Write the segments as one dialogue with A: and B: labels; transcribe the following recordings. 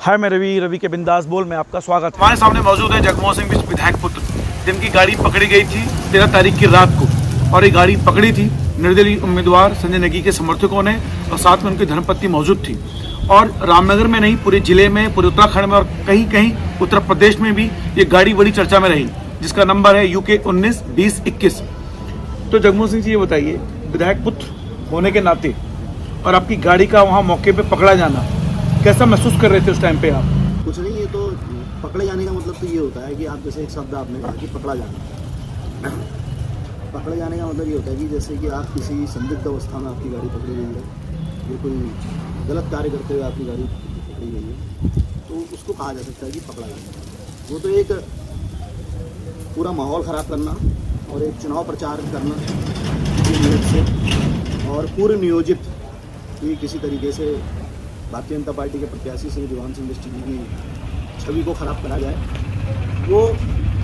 A: हाय, मैं रवि के बिंदास बोल में आपका स्वागत है।
B: हमारे सामने मौजूद है जगमोहन सिंह बिष्ट विधायक पुत्र, जिनकी गाड़ी पकड़ी गई थी 13 तारीख की रात को, और ये गाड़ी पकड़ी थी निर्दलीय उम्मीदवार संजय नेगी के समर्थकों ने, और साथ में उनकी धर्मपत्नी मौजूद थी। और रामनगर में नहीं, पूरे जिले में, पूरे उत्तराखंड में और कहीं कहीं उत्तर प्रदेश में भी ये गाड़ी बड़ी चर्चा में रही, जिसका नंबर है UK 19-20-21। तो जगमोहन सिंह जी, ये बताइए, विधायक पुत्र होने के नाते और आपकी गाड़ी का वहाँ मौके पे पकड़ा जाना, कैसा महसूस कर रहे थे उस टाइम पे आप?
C: कुछ नहीं, ये तो पकड़े जाने का मतलब तो ये होता है कि आप जैसे एक शब्द आपने कहा कि पकड़ा जाना। पकड़े जाने का मतलब ये होता है कि जैसे कि आप किसी संदिग्ध अवस्था में आपकी गाड़ी पकड़ी गई है, ये कोई गलत कार्य करते हुए आपकी गाड़ी पकड़ी गई है, तो उसको कहा जा सकता है कि पकड़ा जाना। वो तो एक पूरा माहौल ख़राब करना और एक चुनाव प्रचार करना की नीयत से और पूर्व नियोजित कि किसी तरीके से भारतीय जनता पार्टी के प्रत्याशी श्री जगमोहन सिंह बिष्ट जी की छवि को खराब करा जाए, वो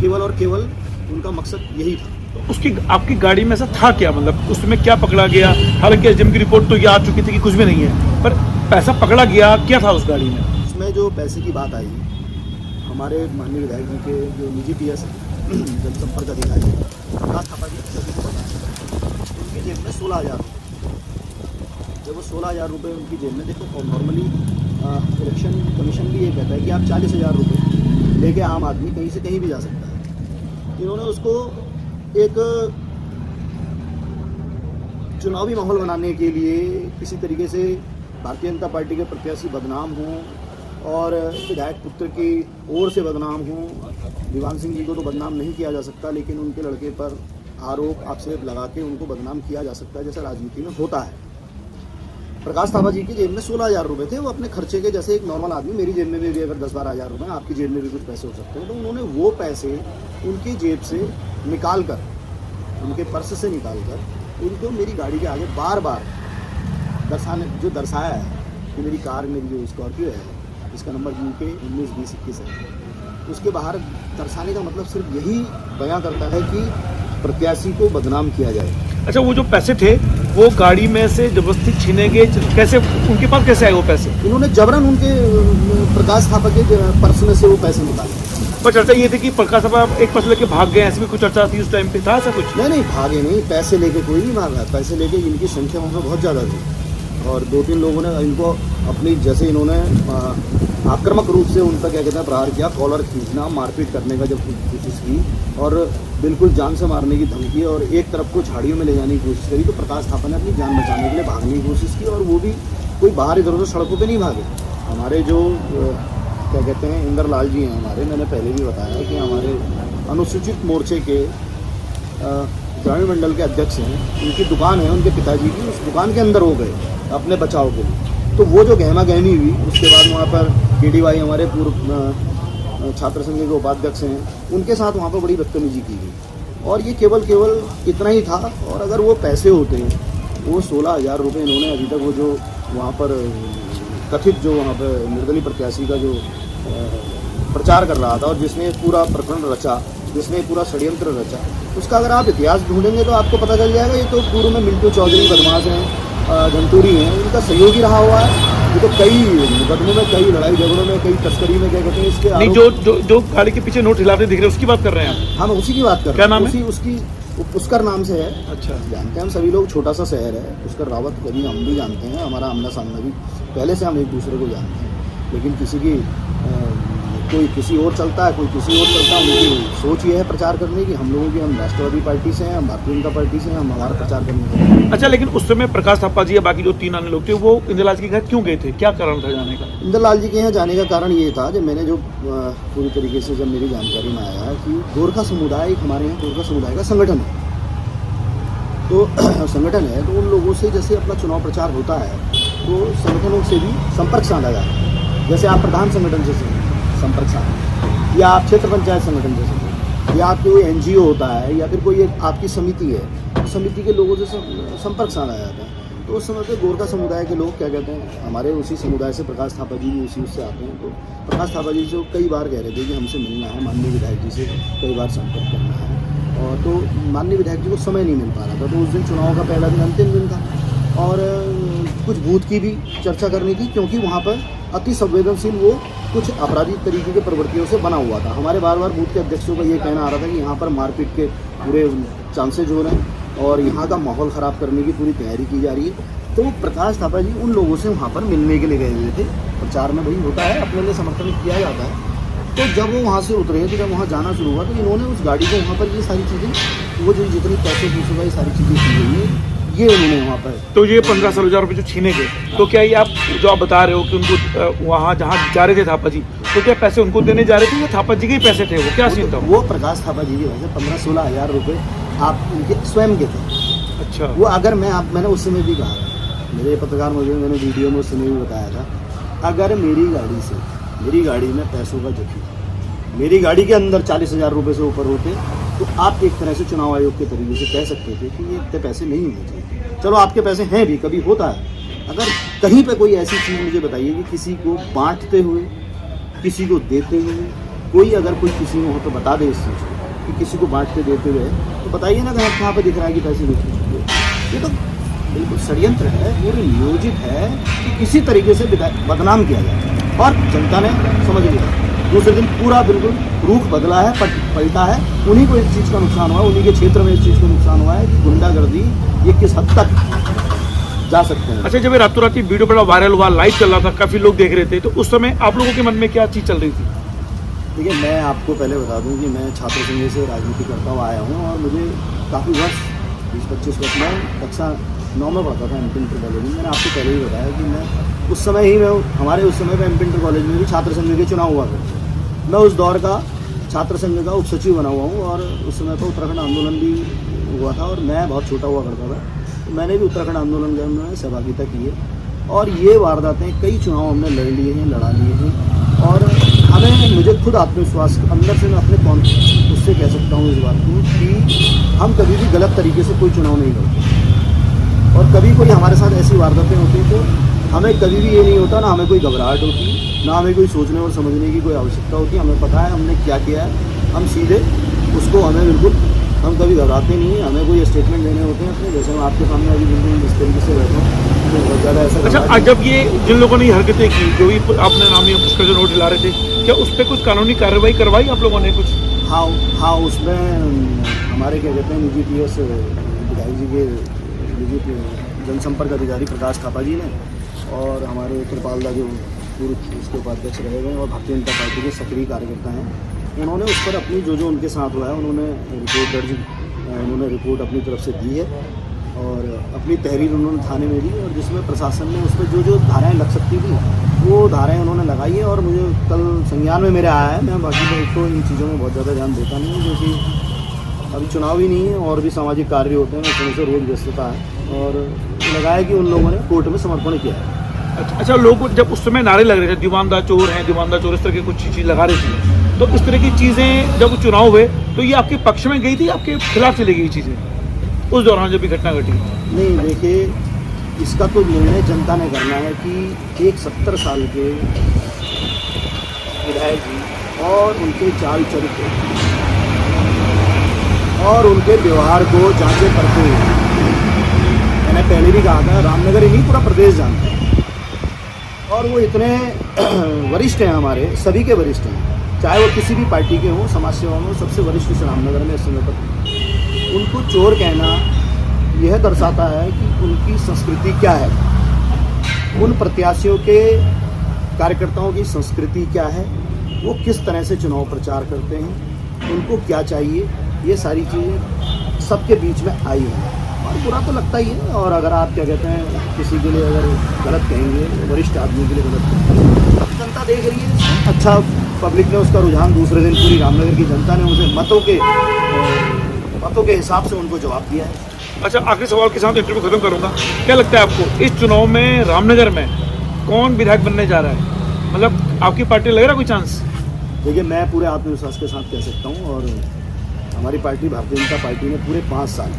C: केवल और केवल उनका मकसद यही था।
A: तो उसकी आपकी गाड़ी में ऐसा था क्या, मतलब उसमें क्या पकड़ा गया? हालांकि एसडीएम की रिपोर्ट तो ये आ चुकी थी कि कुछ भी नहीं है, पर पैसा पकड़ा गया, क्या था उस गाड़ी में?
C: उसमें जो पैसे की बात आई, हमारे माननीय विधायक जी के जो निजी PS जनसंपर्क अधिकारी प्रकाश थापा जी सभी को पता है, उनकी जेब में 16,000 रुपये। जब वो 16,000 रुपये उनकी जेब में, देखो नॉर्मली इलेक्शन कमीशन भी ये कहता है कि आप 40,000 रुपये लेके आम आदमी कहीं से कहीं भी जा सकता है। इन्होंने उसको एक चुनावी माहौल बनाने के लिए किसी तरीके से भारतीय जनता पार्टी के प्रत्याशी बदनाम हों और विधायक पुत्र की ओर से बदनाम हों। जगमोहन सिंह जी को तो बदनाम नहीं किया जा सकता, लेकिन उनके लड़के पर आरोप आक्षेप लगा के उनको बदनाम किया जा सकता है, जैसा राजनीति में होता है। प्रकाश थापा जी की जेब में 16,000 रुपये थे, वो अपने खर्चे के, जैसे एक नॉर्मल आदमी, मेरी जेब में भी अगर 10-12 हज़ार रुपये, आपकी जेब में भी कुछ पैसे हो सकते हैं, तो उन्होंने वो पैसे उनकी जेब से निकाल कर, उनके पर्स से निकाल कर उनको मेरी गाड़ी के आगे बार बार दर्शाया है कि मेरी कार, मेरी जो स्कॉर्पियो है, इसका नंबर UK 19-20-21 है। उसके बाहर दर्शाने का मतलब सिर्फ यही बयां करता है कि प्रत्याशी को बदनाम किया जाए।
A: अच्छा, वो जो पैसे थे वो गाड़ी में से जबरदस्ती छीने गए, कैसे उनके पास कैसे आए वो पैसे?
C: इन्होंने जबरन उनके प्रकाश थापा के पर्स में से वो पैसे निकाले।
A: पर चर्चा ये थी कि प्रकाश थापा एक पैसे लेके भाग गए, ऐसी भी कुछ चर्चा थी उस टाइम पे, था ऐसा कुछ?
C: नहीं, भागे नहीं, पैसे लेके कोई नहीं भागा। पैसे लेके इनकी संख्या वहाँ पर बहुत ज़्यादा थी, और 2-3 लोगों ने इनको अपनी, जैसे इन्होंने आक्रामक रूप से उन पर क्या कहते हैं प्रहार किया, कॉलर खींचना, मारपीट करने का जब कोशिश की और बिल्कुल जान से मारने की धमकी, और एक तरफ को झाड़ियों में ले जाने की कोशिश करी, तो प्रकाश थापा ने अपनी जान बचाने के लिए भागने की कोशिश की, और वो भी कोई बाहर इधर उधर सड़कों पे नहीं भागे। हमारे जो क्या कहते हैं इंदर लाल जी हैं हमारे, मैंने पहले भी बताया कि हमारे अनुसूचित मोर्चे के ग्रामीण मंडल के अध्यक्ष हैं, उनकी दुकान है उनके पिताजी की, उस दुकान के अंदर हो गए अपने बचाव के लिए। तो वो जो गहमा गहमी हुई, उसके बाद वहाँ पर KDY हमारे पूर्व छात्र संघ के उपाध्यक्ष हैं, उनके साथ वहाँ पर बड़ी बदतमीजी की गई, और ये केवल इतना ही था। और अगर वो पैसे होते हैं, वो 16,000 रुपये इन्होंने अभी तक, वो जो वहाँ पर कथित जो वहाँ पर निर्दलीय प्रत्याशी का जो प्रचार कर रहा था और जिसने पूरा प्रकरण रचा, जिसने पूरा षड्यंत्र रचा, उसका अगर आप इतिहास ढूंढेंगे तो आपको पता चल जाएगा। ये तो पूर्व में मिंटू चौधरी बदमाश हैं, घंटूरी हैं, उनका सहयोगी रहा हुआ है। ये तो कई मुकदमों में, कई लड़ाई झगड़ों में, कई तस्करी में, क्या कहते हैं इसके
A: नहीं, जो गाड़ी के पीछे नोट हिलाते दिख रहे हैं उसकी बात कर रहे हैं आप?
C: हाँ, मैं उसी की बात कर रहा हूँ।
A: क्या नाम है?
C: उसकी पुष्कर नाम से है।
A: अच्छा,
C: जानते हैं हम सभी लोग, छोटा सा शहर है पुष्कर रावत, कभी हम भी जानते हैं, हमारा आमना सामना भी पहले से हम एक दूसरे को जानते हैं, लेकिन किसी की कोई किसी और चलता है, कोई किसी और चलता है। उनकी सोच ये है प्रचार करने की, हम लोगों की, हम राष्ट्रवादी पार्टी से हैं, हम भारतीय जनता पार्टी से हैं, हम हमारा प्रचार करने का।
A: अच्छा, लेकिन उस समय प्रकाश थापा जी या बाकी जो 3 अन्य लोग थे, वो इंदरलाल जी के घर क्यों गए थे? क्या कारण था जाने का?
C: इंदरलाल जी के यहाँ जाने का कारण ये था, जब मैंने जो पूरी तरीके से जब मेरी जानकारी में आया कि गोरखा समुदाय, हमारे यहाँ गोरखा समुदाय का संगठन है, तो संगठन है, तो उन लोगों से जैसे अपना चुनाव प्रचार होता है, तो संगठनों से भी संपर्क साधा जाता है। जैसे आप प्रधान संगठन से संपर्क साधा, या आप क्षेत्र पंचायत संगठन से, या आपकी कोई NGO होता है, या फिर कोई आपकी समिति है, तो समिति के लोगों से संपर्क साधा जाता है। तो उस समय पे गोरखा समुदाय के लोग क्या कहते हैं, हमारे उसी समुदाय से प्रकाश थापा जी भी उसी उससे आते हैं, तो प्रकाश थापा जी से कई बार कह रहे थे कि हमसे मिलना है, माननीय विधायक जी से कई बार संपर्क करना है, और तो माननीय विधायक जी को समय नहीं मिल पा रहा था। तो उस दिन चुनाव का पहला दिन, अंतिम दिन था, और कुछ बूथ की भी चर्चा करनी थी, क्योंकि वहाँ पर अति संवेदनशील वो कुछ आपराधिक तरीके के प्रवृत्तियों से बना हुआ था। हमारे बार बार बूथ के अध्यक्षों का ये कहना आ रहा था कि यहाँ पर मारपीट के पूरे चांसेज हो रहे हैं और यहाँ का माहौल ख़राब करने की पूरी तैयारी की जा रही है। तो प्रकाश थापा जी उन लोगों से वहाँ पर मिलने के लिए गए हुए थे। प्रचार में वही होता है, अपने लिए समर्थन किया जाता है। तो जब वो वहाँ से उतरे तो जब वहाँ जाना शुरू हुआ तो इन्होंने उस गाड़ी को वहाँ पर ये सारी चीज़ें, वो जो जितनी पैसे पूछे ये सारी चीज़ें की गई है, ये उन्होंने वहाँ पर।
A: तो ये 15-16 रुपये जो छीने गए, तो क्या ये आप जो आप बता रहे हो कि उनको वहाँ जहाँ जा रहे थे थापा जी, तो क्या पैसे उनको देने जा रहे थे या थापा जी के ही पैसे थे? वो क्या सीन था?
C: वो प्रकाश थापा जी के वैसे 15-16 हज़ार रुपये आप उनके स्वयं के थे।
A: अच्छा।
C: वो अगर मैंने उस समय भी कहा, मेरे पत्रकार मुझे मैंने वीडियो में उस समय भी बताया था, अगर मेरी गाड़ी में पैसों का जखी, मेरी गाड़ी के अंदर 40,000 रुपये से ऊपर होते तो आप एक तरह से चुनाव आयोग के तरीके से कह सकते थे कि ये इतने पैसे नहीं होने चाहिए। चलो आपके पैसे हैं भी, कभी होता है। अगर कहीं पे कोई ऐसी चीज़ मुझे बताइए कि किसी को बांटते हुए, किसी को देते हुए, कोई अगर कोई किसी में हो तो बता दे इस चीज़ को कि किसी को बांटते देते हुए, तो बताइए ना कहाँ पर दिख रहा है कि पैसे देते। ये तो बिल्कुल षड्यंत्र है, पूरी नियोजित है कि किसी तरीके से बदनाम किया जाए और जनता ने समझ लिया। दूसरे दिन पूरा बिल्कुल रुख बदला है, पलटा है। उन्हीं को इस चीज़ का नुकसान हुआ है, उन्हीं के क्षेत्र में इस चीज़ को नुकसान हुआ है कि गुंडागर्दी ये किस हद तक जा सकते हैं।
A: अच्छा, जब ये रातों रात वीडियो बड़ा वायरल हुआ, लाइव चल रहा था, काफ़ी लोग देख रहे थे, तो उस समय आप लोगों के मन में क्या चीज़ चल रही थी?
C: देखिए, मैं आपको पहले बता दूं कि मैं छात्र संघ से राजनीति करता हुआ आया हूँ और मुझे काफ़ी वर्ष 20-25 वर्ष में कक्षा 9 में पढ़ता था एमपी इंटर कॉलेज में। मैंने आपको पहले ही बताया कि मैं उस समय ही हमारे उस समय पर एमपी इंटर कॉलेज में भी छात्र संघ के चुनाव हुआ करते। मैं उस दौर का छात्र संघ का उप सचिव बना हुआ हूँ और उस समय पर उत्तराखंड आंदोलन भी हुआ था और मैं बहुत छोटा हुआ करता था, तो मैंने भी उत्तराखंड आंदोलन में सहभागिता की है। और ये वारदातें कई चुनाव हमने लड़ लिए हैं, लड़ा लिए हैं और हमें, मुझे खुद आत्मविश्वास अंदर से मैं अपने उससे कह सकता हूँ इस बात को कि हम कभी भी गलत तरीके से कोई चुनाव नहीं करते और कभी कोई हमारे साथ ऐसी वारदातें होती तो हमें कभी भी ये नहीं होता, ना हमें कोई घबराहट होती, ना हमें कोई सोचने और समझने की कोई आवश्यकता होती। हमें पता है हमने क्या किया है, हम सीधे उसको, हमें बिल्कुल, हम कभी घबराते नहीं हैं। हमें कोई स्टेटमेंट देने होते हैं अपने, जैसे हम आपके सामने अभी बिल्कुल जिस तरीके से बैठे हैं तो बहुत ज़्यादा ऐसा।
A: अच्छा, जब ये जिन लोगों ने ये हरकतें की, जो भी आपने नामी पुष्कर जो नोट हिला रहे थे, क्या उस पर कुछ कानूनी कार्रवाई करवाई आप लोगों ने कुछ?
C: हाँ, उसमें हमारे क्या कहते हैं निजी PS विधायक जी के निजी जनसंपर्क अधिकारी प्रकाश थापा जी ने और हमारे कृपाल दा जो पूर्व उसके उपाध्यक्ष रहे हुए और भारतीय जनता पार्टी के सक्रिय कार्यकर्ता हैं, उन्होंने उस पर अपनी जो उनके साथ हुआ है उन्होंने रिपोर्ट दर्ज, उन्होंने रिपोर्ट अपनी तरफ से दी है और अपनी तहरीर उन्होंने थाने में दी और जिसमें प्रशासन ने उस पर जो धाराएँ लग सकती थी वो धाराएँ उन्होंने लगाई है और मुझे कल संज्ञान में मेरे आया है। मैं बाकी तो इन चीज़ों में बहुत ज़्यादा ध्यान देता नहीं हूँ क्योंकि अभी चुनाव ही नहीं है और भी सामाजिक कार्य होते हैं, उसमें से रोज़ व्यस्तता है और लगाया कि उन लोगों ने कोर्ट में समर्पण किया है।
A: अच्छा, लोग जब उस समय नारे लग रहे थे दीवानदार चोर हैं, दीवानदार चोर, इस तरह की कुछ चीज़ लगा रही थी, तो इस तरह की चीज़ें जब चुनाव हुए तो ये आपके पक्ष में गई थी, आपके खिलाफ चली गई चीज़ें उस दौरान जब भी घटना घटी?
C: नहीं, देखिए, इसका तो निर्णय जनता ने करना है कि एक 70 साल के विधायक जी और उनके चाल चरित्र और उनके व्यवहार को जांचे करते हुए, मैंने पहले भी कहा था, रामनगर ही नहीं पूरा प्रदेश जानता है और वो इतने वरिष्ठ हैं, हमारे सभी के वरिष्ठ हैं, चाहे वो किसी भी पार्टी के हों, समाज सेवा में, सबसे वरिष्ठ इस रामनगर में इस समय पर। उनको चोर कहना यह दर्शाता है कि उनकी संस्कृति क्या है, उन प्रत्याशियों के कार्यकर्ताओं की संस्कृति क्या है, वो किस तरह से चुनाव प्रचार करते हैं, उनको क्या चाहिए, ये सारी चीज़ें सबके बीच में आई हैं और बुरा तो लगता ही है। और अगर आप क्या कहते हैं किसी के लिए अगर गलत कहेंगे, वरिष्ठ आदमी के लिए गलत कहेंगे, अब जनता देख रही है। अच्छा, पब्लिक ने उसका रुझान, दूसरे दिन पूरी रामनगर की जनता ने उसे मतों के हिसाब से उनको जवाब दिया है।
A: अच्छा, आखिरी सवाल के साथ इंटरव्यू खत्म करूंगा। क्या लगता है आपको इस चुनाव में रामनगर में कौन विधायक बनने जा रहा है? मतलब आपकी पार्टी लग रहा है कोई चांस?
C: देखिए, मैं पूरे आत्मविश्वास के साथ कह सकता हूँ और हमारी पार्टी भारतीय जनता पार्टी ने पूरे 5 साल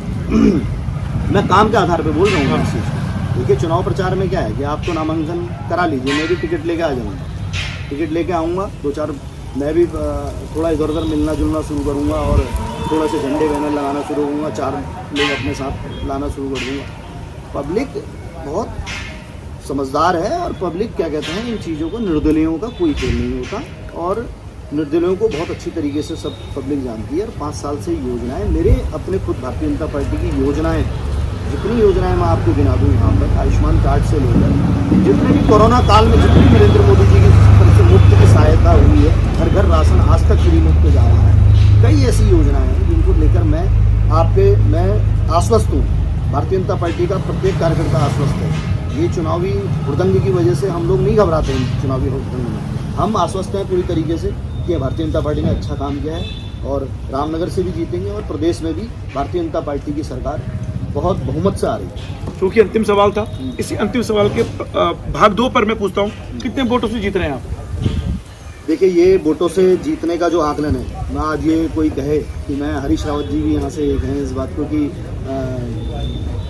C: मैं काम के आधार पर बोल रहा हूँ इस चीज़ को। देखिए, चुनाव प्रचार में क्या है कि आप तो नामांकन करा लीजिए, मैं भी टिकट लेके आ जाऊँगा, टिकट लेके आऊँगा, 2-4 मैं भी थोड़ा इधर उधर मिलना जुलना शुरू करूँगा और थोड़ा से झंडे बैनर लगाना शुरू करूँगा, 4 लोग अपने साथ लाना शुरू कर दूँगा। पब्लिक बहुत समझदार है और पब्लिक क्या कहते हैं इन चीज़ों को निर्दलियों का कोई खेल नहीं होता और निर्दलियों को बहुत अच्छी तरीके से सब पब्लिक जानती है। और 5 साल से योजनाएं मेरे अपने खुद भारतीय जनता पार्टी की योजनाएं, जितनी योजनाएं मैं आपको गिना दूँ यहाँ पर, आयुष्मान कार्ड से लेकर जितने भी कोरोना काल में जितनी नरेंद्र मोदी जी की तरफ से मुफ्त की सहायता हुई है, घर घर राशन आज तक फ्री मुफ्त जा रहा है, कई ऐसी योजनाएं हैं जिनको लेकर मैं आश्वस्त हूँ। भारतीय जनता पार्टी का प्रत्येक कार्यकर्ता आश्वस्त है। ये चुनावी हुड़दंग की वजह से हम लोग नहीं घबराते हैं। चुनावी हुड़दंग में हम आश्वस्त हैं पूरी तरीके से कि भारतीय जनता पार्टी ने अच्छा काम किया है और रामनगर से भी जीतेंगे और प्रदेश में भी भारतीय जनता पार्टी की सरकार बहुत बहुमत से आ रही है।
A: क्योंकि अंतिम सवाल था, इसी अंतिम सवाल के भाग 2 पर मैं पूछता हूँ, कितने वोटों से जीत रहे हैं आप?
C: देखिए, ये वोटों से जीतने का जो आकलन है, मैं आज ये कोई कहे कि मैं हरीश रावत जी भी यहाँ से कहें इस बात को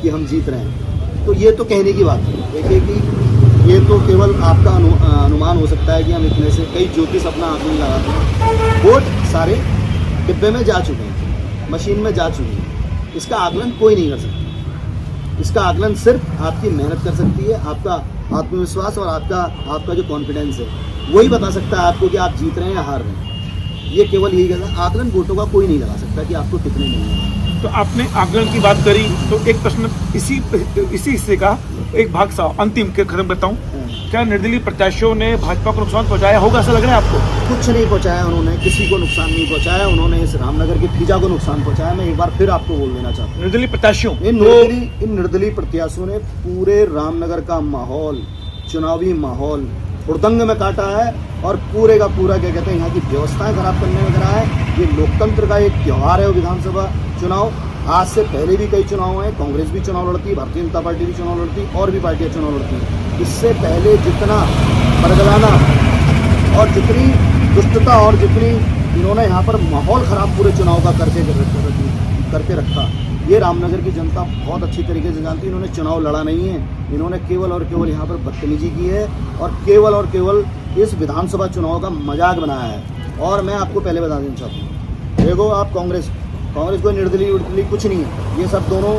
C: कि हम जीत रहे हैं, तो ये तो कहने की बात है। देखिए कि ये तो केवल आपका अनुमान हो सकता है कि हम इतने से कई ज्योतिष अपना आकलन लगाते हैं। वोट सारे डिब्बे में जा चुके हैं, मशीन में जा चुके हैं। इसका आकलन कोई नहीं कर सकता। इसका आकलन सिर्फ आपकी मेहनत कर सकती है, आपका आत्मविश्वास और आपका जो कॉन्फिडेंस है वही बता सकता है आपको कि आप जीत रहे हैं या हार रहे हैं। ये केवल यही कहता है, आकलन वोटों का कोई नहीं लगा सकता कि आपको कितने मिलेंगे।
A: तो आपने आकलन की बात करी, तो एक प्रश्न इसी हिस्से का एक भाग सा अंतिम के खत्म करता हूँ। क्या निर्दलीय प्रत्याशियों ने भाजपा को नुकसान पहुंचाया होगा, ऐसा लग रहा है आपको?
C: कुछ नहीं पहुंचाया उन्होंने, किसी को नुकसान नहीं पहुंचाया उन्होंने। इस रामनगर की फिजा को नुकसान पहुंचाया। मैं एक बार फिर आपको बोल देना चाहता हूँ,
A: निर्दलीय प्रत्याशियों
C: इन निर्दलीय प्रत्याशियों ने पूरे रामनगर का माहौल, चुनावी माहौल हुड़दंग में काटा है और पूरे का पूरा क्या कहते हैं यहाँ की व्यवस्थाएं खराब करने में करा है। ये लोकतंत्र का एक त्यौहार है विधानसभा चुनाव। आज से पहले भी कई चुनाव हैं, कांग्रेस भी चुनाव लड़ती, भारतीय जनता पार्टी भी चुनाव लड़ती और भी पार्टियां चुनाव लड़ती। इससे पहले जितना बरगलाना और जितनी दुष्टता और जितनी इन्होंने यहाँ पर माहौल खराब पूरे चुनाव का करके रखा, ये रामनगर की जनता बहुत अच्छी तरीके से जानती है। इन्होंने चुनाव लड़ा नहीं है, इन्होंने केवल और केवल यहाँ पर बदतमीजी की है और केवल इस विधानसभा चुनाव का मजाक बनाया है। और मैं आपको पहले बता देना चाहता हूँ, देखो आप कांग्रेस कोई निर्दलीय कुछ नहीं है। ये सब दोनों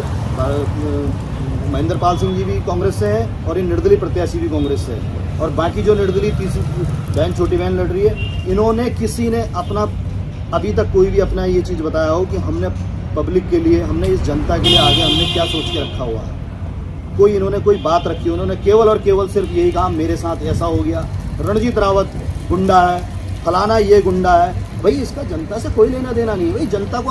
C: महेंद्र पाल सिंह जी भी कांग्रेस से है और ये निर्दलीय प्रत्याशी भी कांग्रेस से है। और बाकी जो निर्दलीय तीसरी बहन छोटी बहन लड़ रही है, इन्होंने किसी ने अपना अभी तक कोई भी अपना ये चीज़ बताया हो कि हमने पब्लिक के लिए, हमने इस जनता के लिए आगे हमने क्या सोच के रखा हुआ है। कोई इन्होंने कोई बात रखी, उन्होंने केवल और केवल सिर्फ यही कहा मेरे साथ ऐसा हो गया, रणजीत रावत गुंडा है, फलाना ये गुंडा है। भाई इसका जनता से कोई लेना देना नहीं। भाई जनता को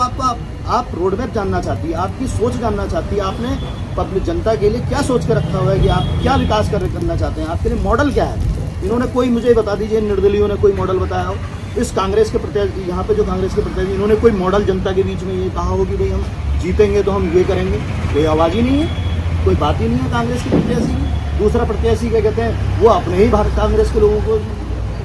C: आप रोड मैप जानना चाहती है, आपकी सोच जानना चाहती है, आपने पब्लिक जनता के लिए क्या सोच के रखा हुआ है कि आप क्या विकास करना चाहते हैं, आपके लिए मॉडल क्या है। इन्होंने कोई मुझे बता दीजिए, निर्दलीयों ने कोई मॉडल बताया हो। इस कांग्रेस के प्रत्याशी, यहाँ पे जो कांग्रेस के प्रत्याशी, इन्होंने कोई मॉडल जनता के बीच में ये कहा हो कि भाई हम जीतेंगे तो हम ये करेंगे। कोई आवाज़ ही नहीं है, कोई बात ही नहीं है कांग्रेस के प्रत्याशी की। दूसरा प्रत्याशी क्या कहते हैं, वो अपने ही भारत कांग्रेस के लोगों को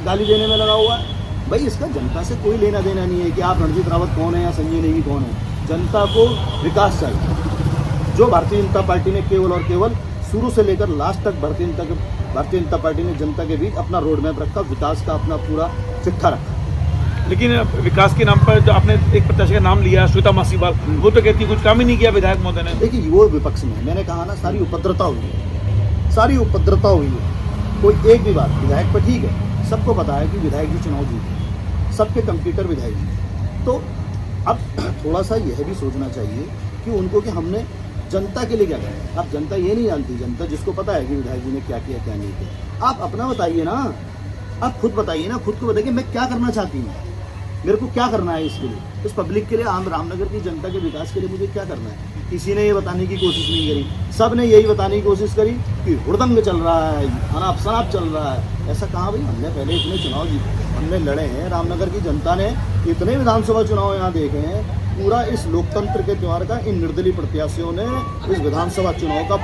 C: गाली देने में लगा हुआ है। भाई इसका जनता से कोई लेना देना नहीं है कि आप रणजीत रावत कौन है या संजय नेगी कौन है। जनता को विकास चाहिए, जो भारतीय जनता पार्टी ने केवल और केवल शुरू से लेकर लास्ट तक भारतीय जनता पार्टी ने जनता के बीच अपना रोड मैप रखा, विकास का अपना पूरा चिट्ठा रखा।
A: लेकिन विकास के नाम पर जो आपने एक प्रत्याशी का नाम लिया, श्वेता मासीवाल, वो तो कहती है कुछ काम ही नहीं किया विधायक महोदय ने।
C: देखिए वो विपक्ष में, मैंने कहा ना, सारी उपद्रवता हुई है, सारी उपद्रवता हुई है। कोई एक भी बात विधायक पर, ठीक है, सबको पता है कि विधायक जी चुनाव जीते, सबके कंप्यूटर विधायक जी। तो अब थोड़ा सा यह भी सोचना चाहिए कि उनको कि हमने जनता के लिए क्या करें। अब जनता ये नहीं जानती, जनता जिसको पता है कि विधायक जी ने क्या किया क्या नहीं किया। आप अपना बताइए ना, आप खुद बताइए ना, खुद को बताइए मैं क्या करना चाहती हूँ, मेरे को क्या करना है इसके लिए, इस पब्लिक के लिए, आम रामनगर की जनता के विकास के लिए मुझे क्या करना है। किसी ने ये बताने की कोशिश नहीं करी, सब ने यही बताने की कोशिश करी कि हुड़दंग चल रहा है, अनाप शनाप चल रहा है। ऐसा कहाँ भाई, हमने पहले इतने चुनाव जीते, हमने लड़े हैं, रामनगर की जनता ने इतने विधानसभा चुनाव यहाँ देखे हैं। पूरा इस लोकतंत्र के त्यौहार का इन निर्दलीय प्रत्याशियों ने इस विधानसभा चुनाव का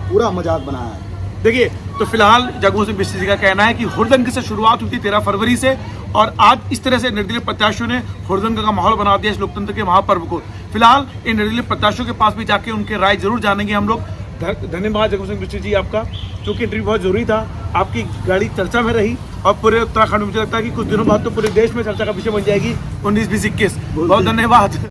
C: पूरा मजाक बनाया है।
B: देखिए, तो फिलहाल जगमोहन सिंह बिस्सी जी का कहना है कि हुड़दंग से शुरुआत हुई थी 13 फरवरी से, और आज इस तरह से निर्दलीय प्रत्याशियों ने हुड़दंग का माहौल बना दिया इस लोकतंत्र के महापर्व को। फिलहाल इन निर्दलीय प्रत्याशियों के पास भी जाके उनके राय जरूर जानेंगे हम लोग।
A: धन्यवाद जगमोहन सिंह बिस्सी जी आपका, क्योंकि इंटरव्यू बहुत जरूरी था। आपकी गाड़ी चर्चा में रही और पूरे उत्तराखंड में मुझे लगता है कि कुछ दिनों बाद तो पूरे देश में चर्चा का विषय बन जाएगी 19, 20, 21। बहुत धन्यवाद।